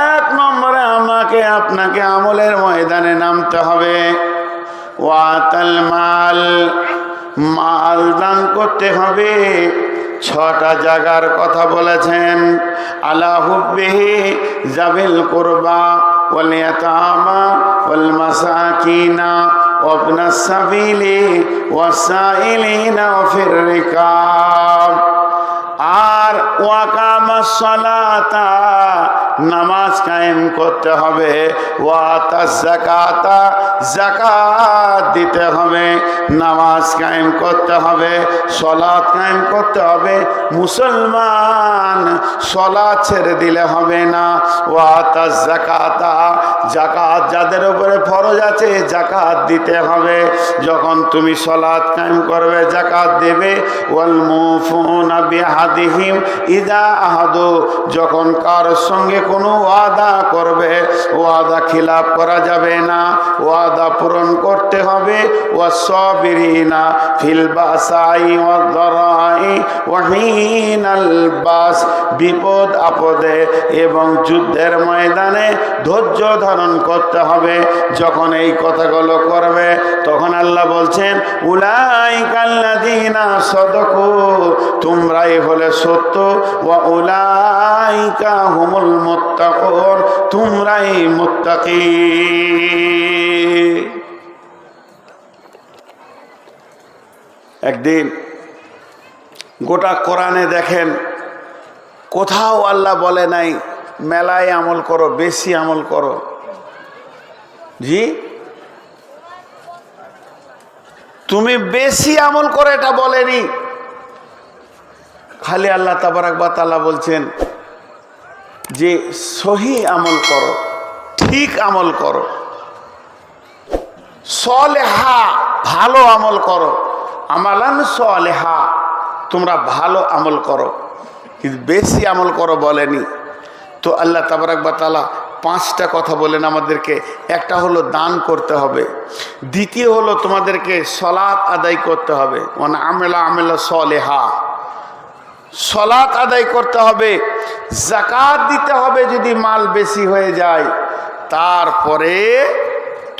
এক নম্বরে আমাকে আপনাকে আমলের ময়দানে নামতে হবে। ওয়াতাল মাল, মাল দান করতে হবে। 6টা জায়গার কথা বলেছেন। আলা হুব্বিহি যাবিল কুরবা ওয়াল ইয়াতামা ওয়াল মাসাকিনা ওয়াবনাস সাবিলি ওয়াসাইলিনা ফির রিকাব। আর ওয়াকামাস সালাতা, নামাজ কায়েম করতে হবে। ওয়াতাজ যাকাতা, যাকাত দিতে হবে। নামাজ কায়েম করতে হবে, সালাত কায়েম করতে হবে। মুসলমান সালাত ছেড়ে দিলে হবে না। ওয়াতাজ যাকাতা, যাকাত যাদের উপরে ফরজ আছে যাকাত দিতে হবে। যখন তুমি সালাত কায়েম করবে, যাকাত দেবে। ওয়াল মুফুনা বিআহদিহিম ইযা আহাদু, যখন কারোর সঙ্গে কোনো ওয়াদা করবে, ওয়াদা খিলাফ করা যাবে না, ওয়াদা পূরণ করতে হবে। ওয়াসসাবিরিনা ফিল বাসাই ওয়াদ-দারাই ওয়া হিনাল বাস, বিপদ আপদে এবং যুদ্ধের ময়দানে ধৈর্য ধারণ করতে হবে। যখন এই কথাগুলো করবে তখন আল্লাহ বলছেন উলাইকাল্লাযীনা সাদাকু, তোমরাই হলে সত্য। ওয়া উলাইকা হুমুল মুত্তাকুন, তোমরাই মুত্তাকি। একদিন গোটা কোরআনে দেখেন কোথাও আল্লাহ বলে নাই মেলায় আমল করো, বেশি আমল করো। জি, তুমি বেশি আমল করো এটা বলেনি। খালি আল্লাহ তাবারাক ওয়া তাআলা বলছেন যে সহি আমল করো, ঠিক আমল করো, সলেহা ভালো আমল করো। আমালান সলেহা, তোমরা ভালো আমল করো, কিন্তু বেশি আমল করো বলেনি। তো আল্লাহ তাবারাক ওয়া তাআলা 5টা কথা বলেন আমাদেরকে। একটা হলো দান করতে হবে, দ্বিতীয় হলো তোমাদেরকে সালাত আদায় করতে হবে, মানে আমেলা সলেহা, সালাত আদায় করতে হবে। যাকাত দিতে হবে যদি মাল বেশি হয়ে যায়। তারপরে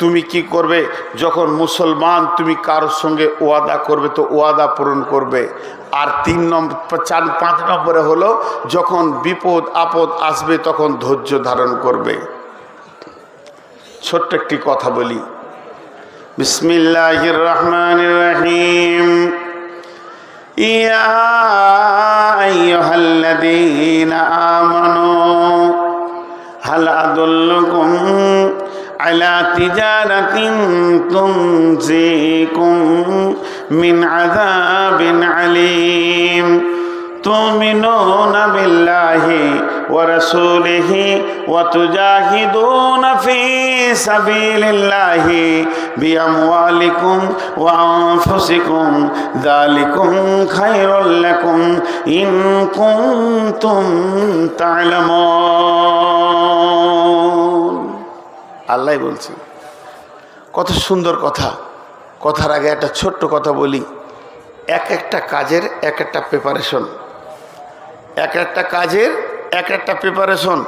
তুমি কি করবে, যখন মুসলমান তুমি কারোর সঙ্গে ওয়াদা করবে তো ওয়াদা পূরণ করবে। আর 3 নম্বর 4 5 নম্বরে হলো যখন বিপদ আপদ আসবে তখন ধৈর্য ধারণ করবে। ছোট্ট একটি কথা বলি। বিসমিল্লাহির রহমানির রহিম। ইয়া আইয়ুহাল্লাযীনা আমানু হাল আদুল্লুকুম আলা তিজারাতিন তুনজিকুম মিন আযাবিন আলীম তুমিনুনা বিল্লাহি ওয়া রাসূলিহি ওয়া তুজাহিদুনা ফি সাবিলিল্লাহি বিআমওয়ালিকুম ওয়া আনফুসিকুম যালিকুম খায়রুল লাকুম ইন কুনতুম তা'লামুন। আল্লাহ বলছেন, কত সুন্দর কথা। কথার আগে একটা ছোট্ট কথা বলি। এক একটা কাজের এক একটা প্রিপারেশন, এক একটা কাজের এক একটা প্রিপারেশন।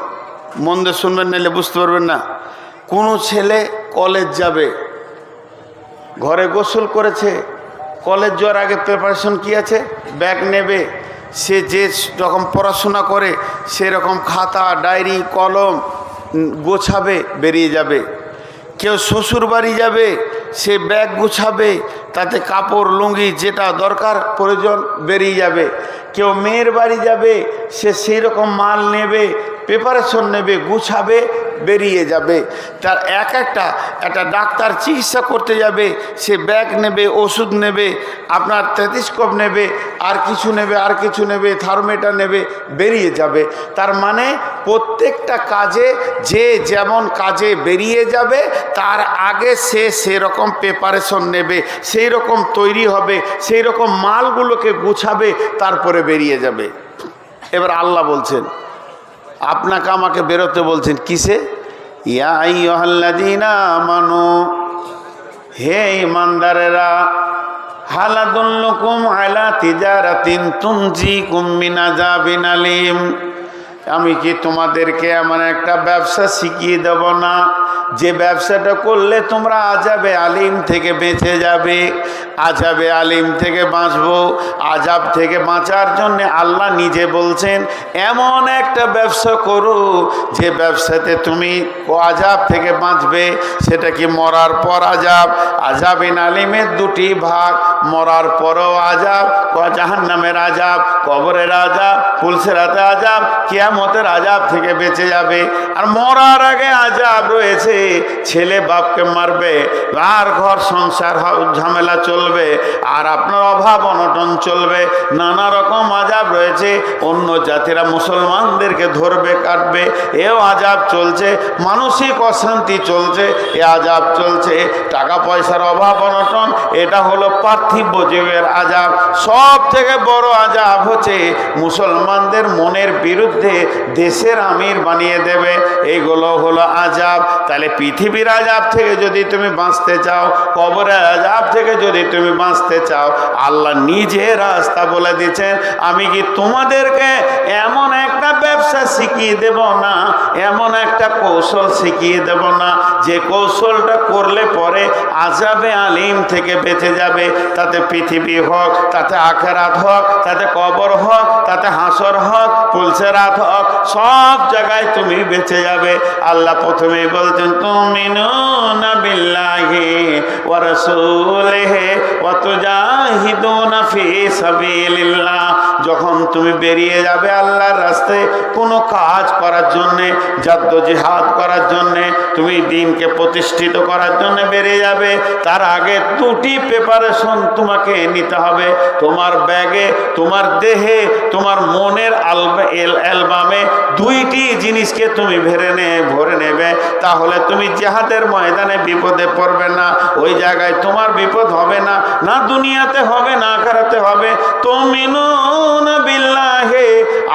মন দিয়ে শুনবেন, নাহলে বুঝতে পারবেন না। কোনো ছেলে কলেজ যাবে, ঘরে গোসল করেছে, কলেজ যাওয়ার আগে প্রিপারেশন কি আছে? ব্যাগ নেবে, সে যে রকম পড়াশোনা করে সেরকম খাতা ডায়েরি কলম গোছাবে, বেরিয়ে যাবে। কেউ শ্বশুর বাড়ি যাবে, সে ব্যাগ গুছাবে, তাতে কাপড় লুঙ্গি যেটা দরকার প্রয়োজন বেরিয়ে যাবে। কেউ মেয়ের বাড়ি যাবে, সে সেই রকম মাল নেবে, প্রিপারেশন নেবে, গুছাবে, বেরিয়ে যাবে। তার একটা ডাক্তার চিকিৎসা করতে যাবে, সে ব্যাগ নেবে, ওষুধ নেবে, আপনার টেলিস্কোপ নেবে, আর কিছু নেবে, থার্মোমিটার নেবে, বেরিয়ে যাবে। তার মানে প্রত্যেকটা কাজে যে যেমন কাজে বেরিয়ে যাবে তার আগে সে সেরকম রকম প্রিপারেশন নেবে, সেই রকম তৈরি হবে, সেই রকম মালগুলোকে গুছাবে, তারপরে বেরিয়ে যাবে। এবার আল্লাহ বলছেন, আপনাকে আমাকে বেরোতে বলছেন কিসে? ইয়া আইয়ুহাল্লাযীনা আমানু, হে ঈমানদারেরা, হাল আদুল্লুকুম আলা তিজারাতিন তুনজিকুম মিন আযাবিন আলীম, আমি কি তোমাদেরকে এমন একটা ব্যবসা শিখিয়ে দেব না যে ব্যবসাটা করলে তোমরা আযাবে আলিম থেকে বেঁচে যাবে? আযাবে আলিম থেকে বাঁচবো। আযাব থেকে বাঁচার জন্য আল্লাহ নিজে বলছেন এমন একটা ব্যবসা করো যে ব্যবসাতে তুমি আযাব থেকে বাঁচবে। সেটা কি? মরার পর আযাব। আযাবিন আলিমের দুটি ভাগ, মরার পরও আযাব, জাহান্নামের আযাব, কবরের আযাব, পুলসিরাতে আযাব, কিয়ামতের আযাব থেকে বেঁচে যাবে। আর মরার আগে আযাব রয়েছে, ছেলে বাপকে মারবে, আর ঘর সংসার ঝামেলা চলবে, আর আপনার অভাব অনটন চলবে, নানা রকম আযাব রয়েছে। অন্য জাতিরা মুসলমানদেরকে ধরবে, কাটবে, এও আযাব চলছে। মানসিক অশান্তি চলছে, এ আযাব চলছে। টাকা পয়সার অভাব অনটন, এটা হলো পার্থিব জীবের আযাব। সব থেকে বড় আযাব হচ্ছে মুসলমানদের মনের বিরুদ্ধে দেশের আমির বানিয়ে দেবে, এইগুলো হলো আযাব। তাহলে পৃথিবীর আযাব থেকে যদি তুমি বাঁচতে চাও, কবরের আযাব থেকে যদি তুমি বাঁচতে চাও, আল্লাহ নিজে রাস্তা বলে দিচ্ছেন। আমি কি তোমাদেরকে এমন একটা ব্যবসা শিখিয়ে দেব না, এমন একটা কৌশল শিখিয়ে দেব না যে কৌশলটা করলে পরে আযাবে আলিম থেকে বেঁচে যাবে? তাতে পৃথিবী হোক, তাতে আখিরাত হোক, তাতে কবর হোক, তাতে হাসর হোক, পুলসিরাত হোক, সব জায়গায় তুমি বেঁচে যাবে। আল্লাহ প্রথমেই বলছেন তুমিনুনা বিল্লাহি ওয়া রাসূলিহি ওয়া তুজাহিদুনা ফি সাবিলিল্লাহ। যখন তুমি বেরিয়ে যাবে আল্লাহর রাস্তায় কোনো কাজ করার জন্যে, জাদ্দোজিহাদ করার জন্যে, তুমি দিনকে প্রতিষ্ঠিত করার জন্য বেরিয়ে যাবে, তার আগে দুটি প্রিপারেশন তোমাকে নিতে হবে। তোমার ব্যাগে, তোমার দেহে, তোমার মনের অ্যালবামে দুইটি জিনিসকে তুমি ভরে নেবে। তাহলে তুমি জিহাদের ময়দানে বিপদে পড়বে না, ওই জায়গায় তোমার বিপদ হবে না, না দুনিয়াতে হবে না আখিরাতে হবে। তুমিনুনা বিল্লাহি,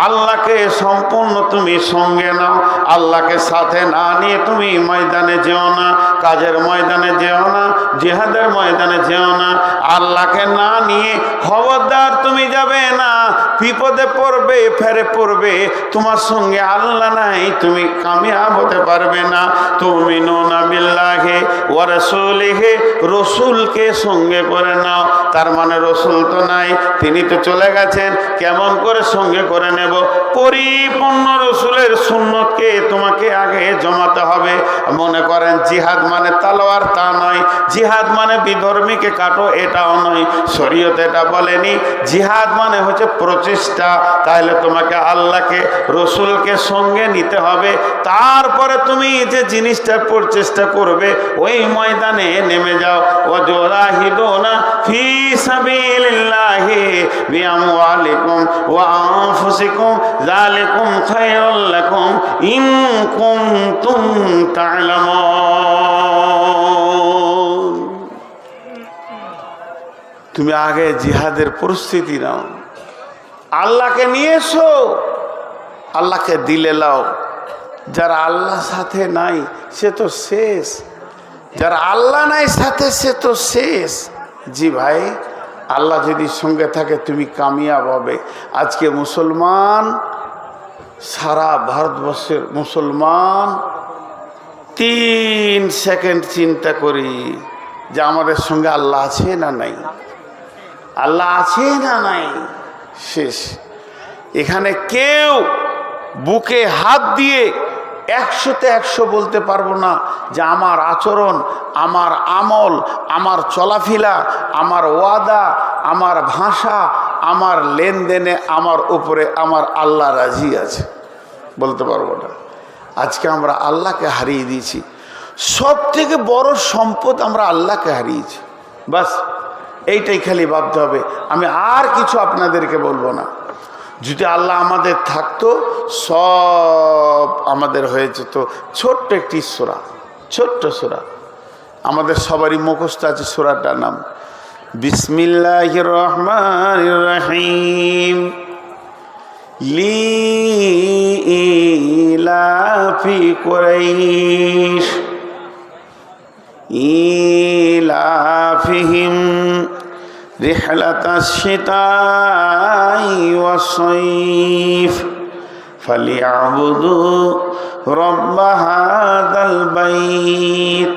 আল্লাহকে সম্পূর্ণ তুমি সঙ্গে নাও। আল্লাহকে সাথে না নিয়ে তুমি ময়দানে যেও না, কাজের ময়দানে যেও না, জিহাদের ময়দানে যেও না। আল্লাহকে না নিয়ে খবরদার তুমি যাবে না, বিপদে পড়বে, ফেরে পড়বে। তোমার সঙ্গে আল্লাহ নাই, তুমি কামিয়াব হতে পারবে না। তুমিনুনা বিল্লাহি ওয়া রাসূলিহি, রসুলকে সঙ্গে করে নাও। তার মানে রসুল তো নাই, তিনি তো চলে গেছেন, কেমন করে সঙ্গে করে নেব? পরিপূর্ণ রসুলের সুন্নতকে তোমাকে আগে জমাতে হবে। মনে করেন জিহাদ মানে তালোয়ার, তা নয়। জিহাদ মানে বিধর্মীকে কাটো, এটাও নয়। শরীয়ত এটা বলেনি। জিহাদ মানে হচ্ছে প্রচেষ্টা। তাহলে তোমাকে আল্লাহকে, রসুলকে সঙ্গে নিতে হবে। তারপরে তুমি যে জিনিসটার প্রচেষ্টা করবে, ওই ময়দানে নেমে যাও। ওয়াজুরাহিদুনা ফি সাবিলিল্লাহি বিআমওয়ালিকুম ওয়া আনফুসিকুম যালিকুম খায়রুল লাকুম ইন কুনতুম তা'লামুন। তুমি আগে জিহাদের প্রস্তুতি নাও, আল্লাহকে নিয়ে এসো, আল্লাহকে দিলে লাও। যারা আল্লাহ সাথে নাই সে তো শেষ, যারা আল্লাহ নাই সাথে সে তো শেষ। জি ভাই, আল্লাহ যদি সঙ্গে থাকে তুমি কামিয়াব হবে। আজকে মুসলমান, সারা ভারতবর্ষের মুসলমান 3 সেকেন্ড চিন্তা করি যে আমাদের সঙ্গে আল্লাহ আছে না নাই, আল্লাহ আছে না নাই, শেষ। এখানে কেউ বুকে হাত দিয়ে 100তে 100 বলতে পারবো না যে আমার আচরণ, আমার আমল, আমার চলাফেরা, আমার ওয়াদা, আমার ভাষা, আমার লেনদেনে আমার উপরে আমার আল্লাহ রাজি আছে, বলতে পারবো না। আজকে আমরা আল্লাহকে হারিয়ে দিয়েছি। সব থেকে বড় সম্পদ আমরা আল্লাহকে হারিয়েছি। বাস এইটাই খালি ভাবতে হবে। আমি আর কিছু আপনাদেরকে বলবো না। যদি আল্লাহ আমাদের থাকতো, সব আমাদের হয়ে যেত। ছোট্ট একটি সূরা, ছোট্ট সূরা, আমাদের সবারই মুখস্থ আছে সূরাটার নাম বিসমিল্লাহির রহমানির রহিম লিইলাফি কুরাইশ ইলাফিহিম রিহলাতাশ শিতাই ওয়াস সাইফ ফালিয়াবুদু রব্ব হাযাল বাইত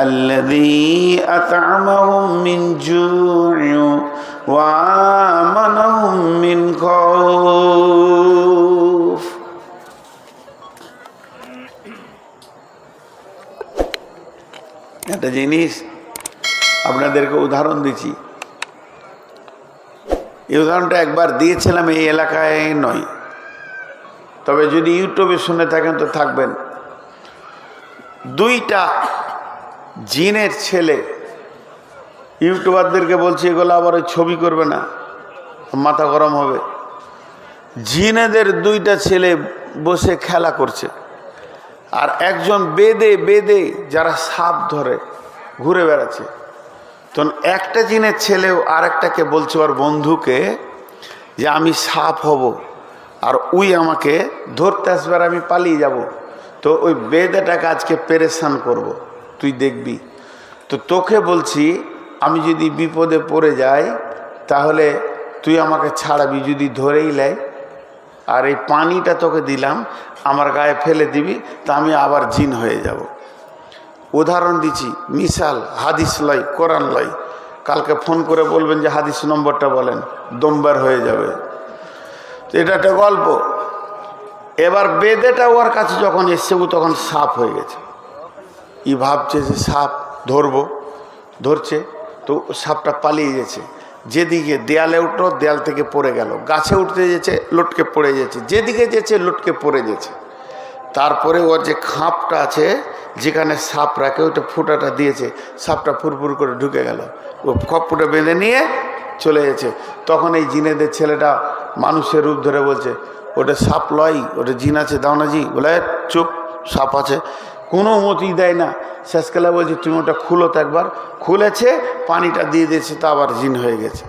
الذي أطعمهم من جوع وآمنهم من خوف একটা জিনিস আপনাদেরকে উদাহরণ দিচ্ছি। এই উদাহরণটা একবার দিয়েছিলাম, এই এলাকায় নয়, তবে যদি ইউটিউবে শুনে থাকেন তো থাকবেন। দুইটা জিনের ছেলে, ইউটিউবারদেরকে বলছি এগুলো আবার ওই ছবি করবে না, মাথা গরম হবে। জিনেদের দুইটা ছেলে বসে খেলা করছে, আর একজন বেদে বেদে যারা সাপ ধরে ঘুরে বেড়াচ্ছে। তখন একটা জিনের ছেলেও আরেকটাকে বলছে, ওর বন্ধুকে, যে আমি সাপ হব আর ওই আমাকে ধরতে আসবে আর আমি পালিয়ে যাব। তো ওই বেদেটাকে আজকে পেরেশান করব, তুই দেখবি। তো তোকে বলছি আমি যদি বিপদে পড়ে যাই তাহলে তুই আমাকে ছাড়াবি, যদি ধরেই লাই, আর এই পানিটা তোকে দিলাম আমার গায়ে ফেলে দিবি, তা আমি আবার জিন হয়ে যাব। উদাহরণ দিচ্ছি, মিসাল, হাদিস লয়, কোরআন লয়। কালকে ফোন করে বলবেন যে হাদিস নম্বরটা বলেন, দমবার হয়ে যাবে। তো এটা একটা গল্প। এবার বেদেটা ওর কাছে যখন এসছে, ও তখন সাপ হয়ে গেছে। ই ভাবছে যে সাপ ধরবো, ধরছে, তো সাপটা পালিয়ে গেছে। যেদিকে দেয়ালে উঠলো, দেয়াল থেকে পড়ে গেল, গাছে উঠতে যেছে, লটকে পড়ে যেছে, যেদিকে যেছে লটকে পড়ে যেছে। তারপরে ওর যে খাপটা আছে যেখানে সাপ রাখে, ওটা ফুটাটা দিয়েছে, সাপটা ফুরফুর করে ঢুকে গেল, ও খপ্পুটা বেঁধে নিয়ে চলে গেছে। তখন এই জিনেদের ছেলেটা মানুষের রূপ ধরে বলছে, ওটা সাপ লয়, ওটা জিন আছে, দাও না জি। বলে চুপ, সাপ আছে, কোনো মতি দেয় না। শেষকালে বলছে তুমি ওটা খুলো তো একবার। খুলেছে, পানিটা দিয়ে দিয়েছে, তা আবার জিন হয়ে গেছে।